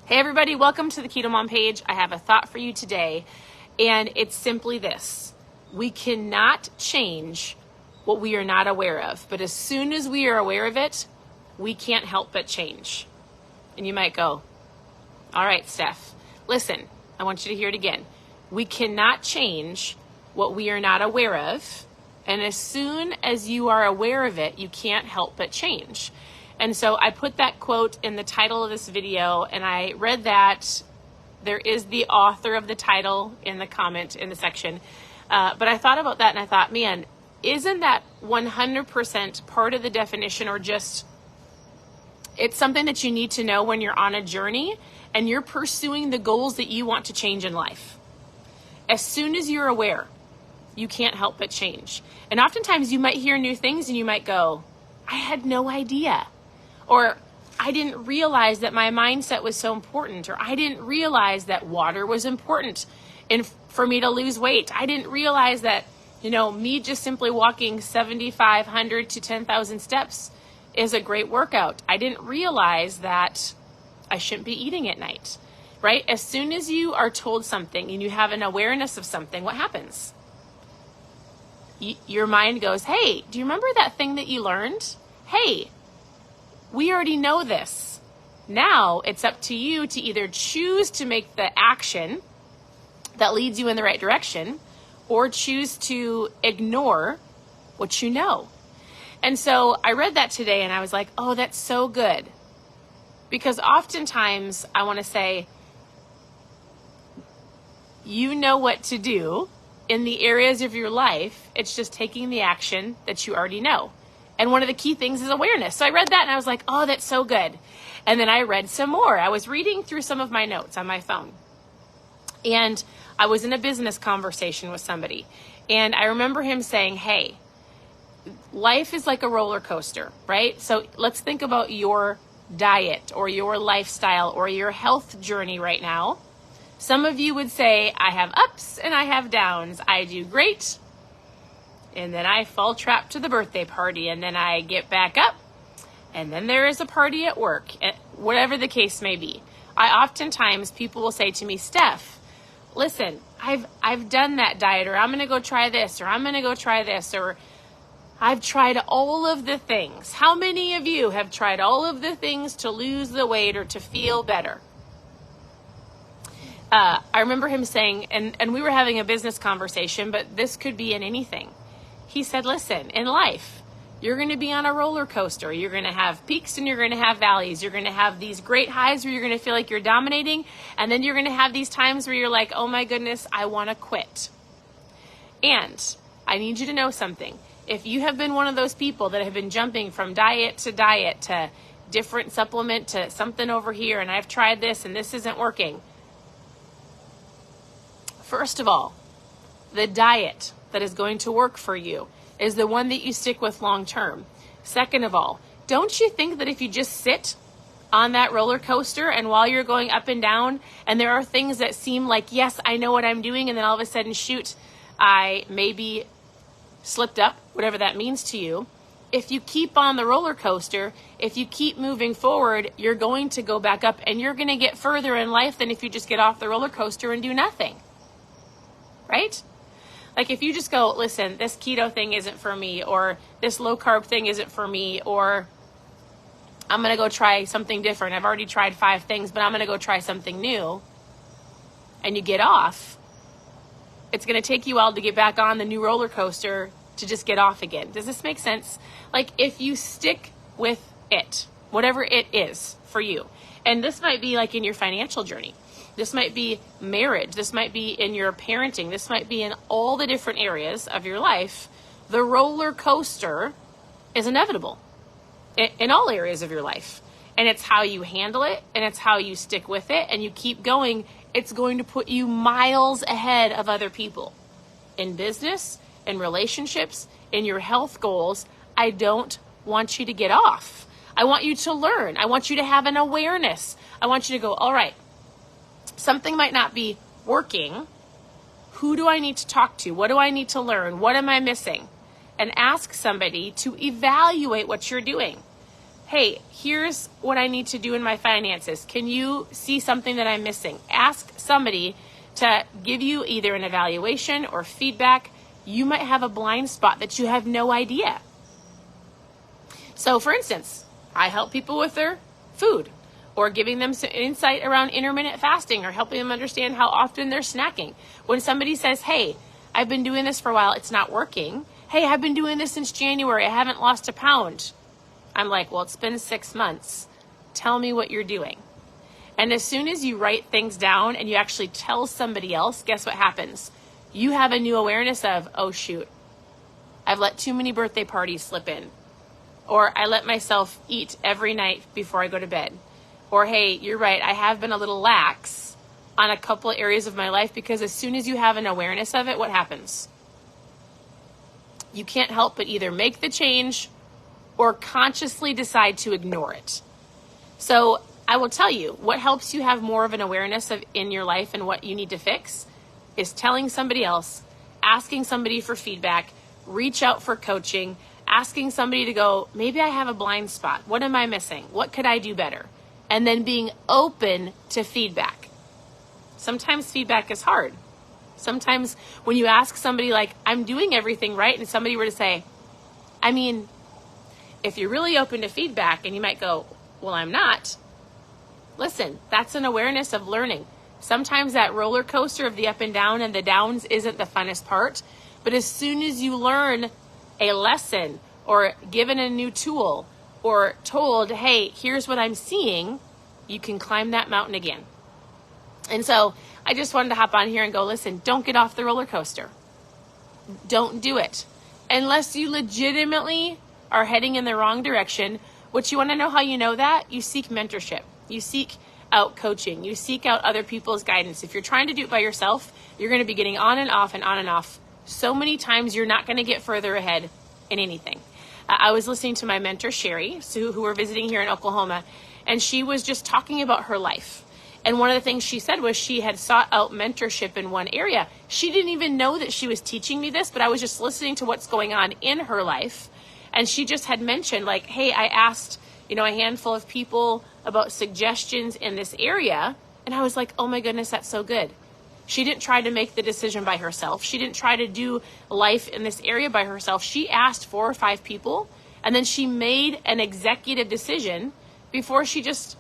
Hey everybody, welcome to the Keto Mom page. I have a thought for you today, and it's simply this. We cannot change what we are not aware of, but as soon as we are aware of it, we can't help but change. And you might go, all right, Steph, listen, I want you to hear it again. We cannot change what we are not aware of, and as soon as you are aware of it, you can't help but change. And so I put that quote in the title of this video, and I read that. There is the author of the title in the comment in the section. But I thought about that and I thought, man, isn't that 100% part of the definition, or just it's something that you need to know when you're on a journey and you're pursuing the goals that you want to change in life. As soon as you're aware, you can't help but change. And oftentimes you might hear new things and you might go, I had no idea. Or I didn't realize that my mindset was so important, or I didn't realize that water was important for me to lose weight. I didn't realize that, me just simply walking 7,500 to 10,000 steps is a great workout. I didn't realize that I shouldn't be eating at night, right? As soon as you are told something and you have an awareness of something, what happens? Your mind goes, hey, do you remember that thing that you learned? Hey, we already know this. Now it's up to you to either choose to make the action that leads you in the right direction, or choose to ignore what you know. And so I read that today and I was like, oh, that's so good. Because oftentimes I want to say, you know what to do in the areas of your life. It's just taking the action that you already know. And one of the key things is awareness. So I read that and I was like, oh, that's so good. And then I read some more. I was reading through some of my notes on my phone. And I was in a business conversation with somebody. And I remember him saying, hey, life is like a roller coaster, right? So let's think about your diet or your lifestyle or your health journey right now. Some of you would say, I have ups and I have downs. I do great. And then I fall trapped to the birthday party, and then I get back up, and then there is a party at work, whatever the case may be. Oftentimes people will say to me, Steph, listen, I've done that diet, or I'm going to go try this, or I'm going to go try this, or I've tried all of the things. How many of you have tried all of the things to lose the weight or to feel better? I remember him saying, and we were having a business conversation, but this could be in anything. He said, listen, in life, you're going to be on a roller coaster. You're going to have peaks and you're going to have valleys. You're going to have these great highs where you're going to feel like you're dominating. And then you're going to have these times where you're like, oh my goodness, I want to quit. And I need you to know something. If you have been one of those people that have been jumping from diet to different supplement to something over here, and I've tried this and this isn't working. First of all, the diet that is going to work for you is the one that you stick with long term. Second of all, don't you think that if you just sit on that roller coaster and while you're going up and down, and there are things that seem like, yes, I know what I'm doing, and then all of a sudden, shoot, I maybe slipped up, whatever that means to you. If you keep on the roller coaster, if you keep moving forward, you're going to go back up, and you're going to get further in life than if you just get off the roller coaster and do nothing. Right? Like if you just go, listen, this keto thing isn't for me, or this low carb thing isn't for me, or I'm going to go try something different. I've already tried 5 things, but I'm going to go try something new. And you get off. It's going to take you a while to get back on the new roller coaster to just get off again. Does this make sense? Like if you stick with it, whatever it is for you. And this might be like in your financial journey. This might be marriage. This might be in your parenting. This might be in all the different areas of your life. The roller coaster is inevitable in all areas of your life. And it's how you handle it, and it's how you stick with it, and you keep going. It's going to put you miles ahead of other people in business, in relationships, in your health goals. I don't want you to get off. I want you to learn. I want you to have an awareness. I want you to go, all right, something might not be working. Who do I need to talk to? What do I need to learn? What am I missing? And ask somebody to evaluate what you're doing. hey, here's what I need to do in my finances. Can you see something that I'm missing? Ask somebody to give you either an evaluation or feedback. You might have a blind spot that you have no idea. So for instance, I help people with their food, or giving them some insight around intermittent fasting, or helping them understand how often they're snacking. When somebody says, hey, I've been doing this for a while, it's not working. Hey, I've been doing this since January, I haven't lost a pound. I'm like, well, it's been 6 months. Tell me what you're doing. And as soon as you write things down and you actually tell somebody else, guess what happens? You have a new awareness of, oh shoot, I've let too many birthday parties slip in. Or I let myself eat every night before I go to bed. Or, hey, you're right, I have been a little lax on a couple of areas of my life, because as soon as you have an awareness of it, what happens? You can't help but either make the change or consciously decide to ignore it. So I will tell you, what helps you have more of an awareness of in your life and what you need to fix is telling somebody else, asking somebody for feedback, reach out for coaching, asking somebody to go, maybe I have a blind spot. What am I missing? What could I do better? And then being open to feedback. Sometimes feedback is hard. Sometimes when you ask somebody like, I'm doing everything right, and somebody were to say, I mean, if you're really open to feedback, and you might go, well, I'm not. Listen, that's an awareness of learning. Sometimes that roller coaster of the up and down and the downs isn't the funnest part. But as soon as you learn a lesson, or given a new tool, or told, hey, here's what I'm seeing, you can climb that mountain again. And so I just wanted to hop on here and go, listen, don't get off the roller coaster. Don't do it. Unless you legitimately are heading in the wrong direction. What you want to know how you know that? You seek mentorship. You seek out coaching. You seek out other people's guidance. If you're trying to do it by yourself, you're going to be getting on and off and on and off. So many times you're not going to get further ahead in anything. I was listening to my mentor, Sherry, who were visiting here in Oklahoma, and she was just talking about her life. And one of the things she said was she had sought out mentorship in one area. She didn't even know that she was teaching me this, but I was just listening to what's going on in her life. And she just had mentioned, like, hey, I asked, a handful of people about suggestions in this area. And I was like, oh my goodness, that's so good. She didn't try to make the decision by herself. She didn't try to do life in this area by herself. She asked 4 or 5 people, and then she made an executive decision before she just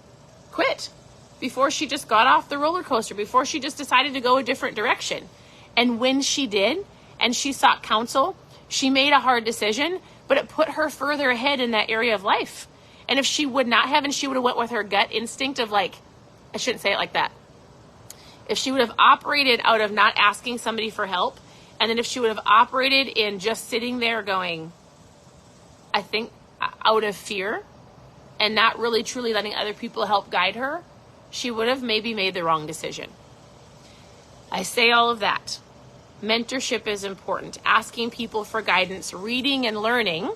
quit, before she just got off the roller coaster, before she just decided to go a different direction. And when she did, and she sought counsel, she made a hard decision, but it put her further ahead in that area of life. And if she would not have, and she would have went with her gut instinct of like, I shouldn't say it like that. If she would have operated out of not asking somebody for help, and then if she would have operated in just sitting there going, I think out of fear and not really truly letting other people help guide her, she would have maybe made the wrong decision. I say all of that. Mentorship is important. Asking people for guidance, reading and learning,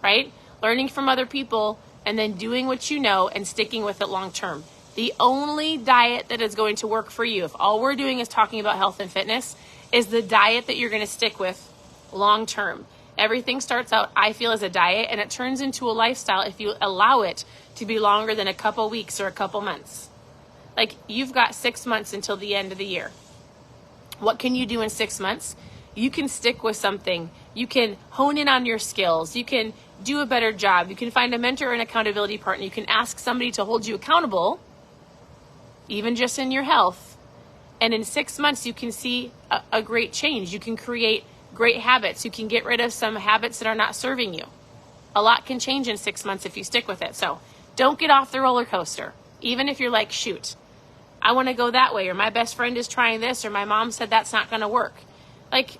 right? Learning from other people, and then doing what you know and sticking with it long term. The only diet that is going to work for you, if all we're doing is talking about health and fitness, is the diet that you're going to stick with long term. Everything starts out, I feel, as a diet, and it turns into a lifestyle if you allow it to be longer than a couple weeks or a couple months. Like, you've got 6 months until the end of the year. What can you do in 6 months? You can stick with something. You can hone in on your skills. You can do a better job. You can find a mentor or an accountability partner. You can ask somebody to hold you accountable, even just in your health. And in 6 months, you can see a great change. You can create great habits. You can get rid of some habits that are not serving you. A lot can change in 6 months if you stick with it. So don't get off the roller coaster. Even if you're like, shoot, I want to go that way, or my best friend is trying this, or my mom said that's not going to work. Like,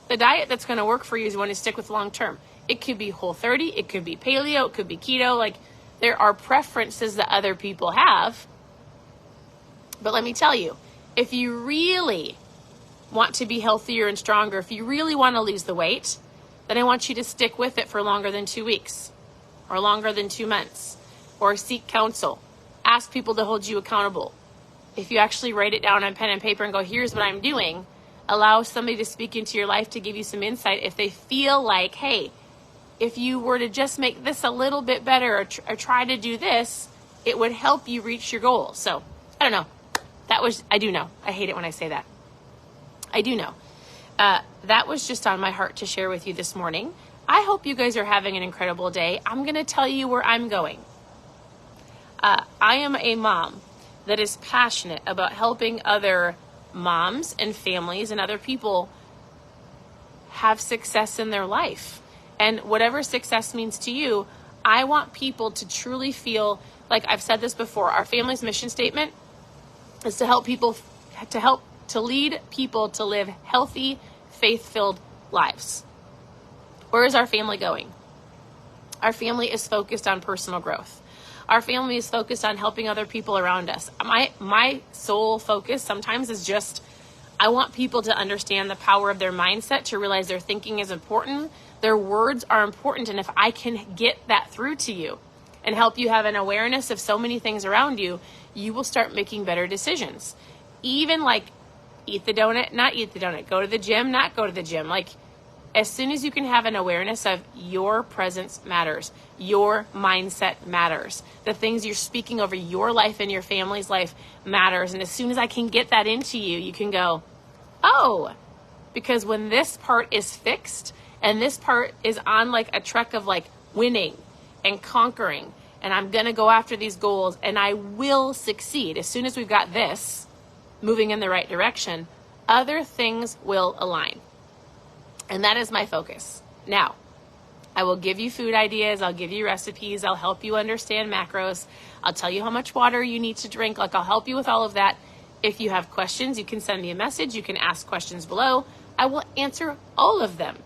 the diet that's going to work for you is one to stick with long term. It could be Whole30, it could be paleo, it could be keto. Like, there are preferences that other people have. But let me tell you, if you really want to be healthier and stronger, if you really want to lose the weight, then I want you to stick with it for longer than 2 weeks, or longer than 2 months, or seek counsel. Ask people to hold you accountable. If you actually write it down on pen and paper and go, here's what I'm doing, allow somebody to speak into your life to give you some insight. If they feel like, hey, if you were to just make this a little bit better or try to do this, it would help you reach your goal. So I don't know. I do know. I hate it when I say that. I do know. That was just on my heart to share with you this morning. I hope you guys are having an incredible day. I'm going to tell you where I'm going. I am a mom that is passionate about helping other moms and families and other people have success in their life. And whatever success means to you, I want people to truly feel, like I've said this before, our family's mission statement is to help to lead people to live healthy, faith-filled lives. Where is our family going? Our family is focused on personal growth. Our family is focused on helping other people around us. My sole focus sometimes is just, I want people to understand the power of their mindset, to realize their thinking is important, their words are important, and if I can get that through to you and help you have an awareness of so many things around you, you will start making better decisions. Even like eat the donut, not eat the donut, go to the gym, not go to the gym. Like as soon as you can have an awareness of your presence matters, your mindset matters, the things you're speaking over your life and your family's life matters. And as soon as I can get that into you, you can go, oh, because when this part is fixed and this part is on like a trek of like winning and conquering, and I'm going to go after these goals and I will succeed. As soon as we've got this moving in the right direction, other things will align. And that is my focus. Now, I will give you food ideas. I'll give you recipes. I'll help you understand macros. I'll tell you how much water you need to drink. Like I'll help you with all of that. If you have questions, you can send me a message. You can ask questions below. I will answer all of them.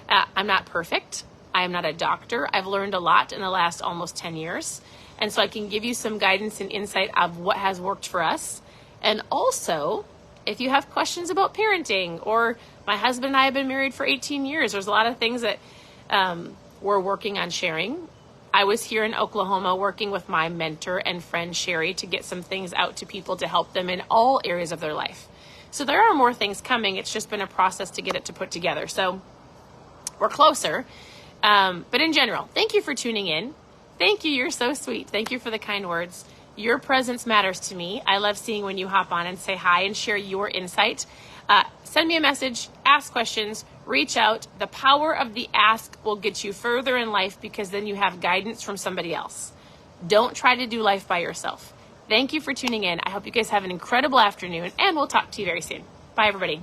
I'm not perfect. I am not a doctor. I've learned a lot in the last almost 10 years. And so I can give you some guidance and insight of what has worked for us. And also, if you have questions about parenting, or my husband and I have been married for 18 years, there's a lot of things that we're working on sharing. I was here in Oklahoma working with my mentor and friend Sherry to get some things out to people to help them in all areas of their life. So there are more things coming. It's just been a process to get it to put together. So we're closer. But in general, thank you for tuning in. Thank you. You're so sweet. Thank you for the kind words. Your presence matters to me. I love seeing when you hop on and say hi and share your insight. Send me a message, ask questions, reach out. The power of the ask will get you further in life because then you have guidance from somebody else. Don't try to do life by yourself. Thank you for tuning in. I hope you guys have an incredible afternoon, and we'll talk to you very soon. Bye, everybody.